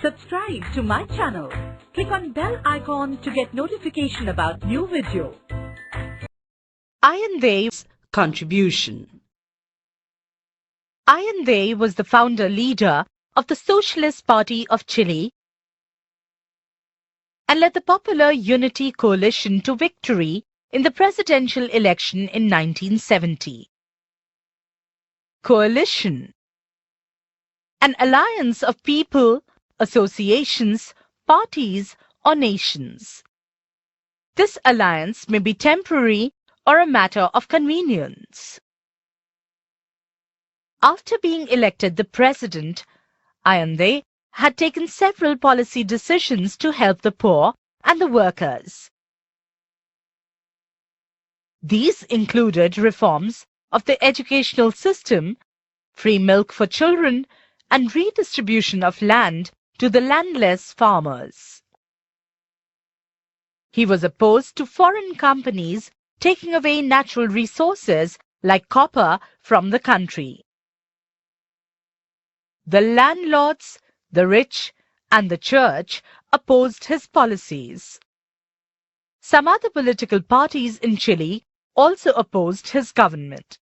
Subscribe to my channel. Click on bell icon to get notification about new video. Allende's contribution. Allende was the founder leader of the Socialist Party of Chile and led the Popular Unity Coalition to victory in the presidential election in 1970. Coalition: an alliance of people, associations, parties, or nations. This alliance may be temporary or a matter of convenience. After being elected the president, Allende had taken several policy decisions to help the poor and the workers. These included reforms of the educational system, free milk for children, and redistribution of land to the landless farmers. He was opposed to foreign companies taking away natural resources like copper from the country. The landlords, the rich, and the church opposed his policies. Some other political parties in Chile also opposed his government.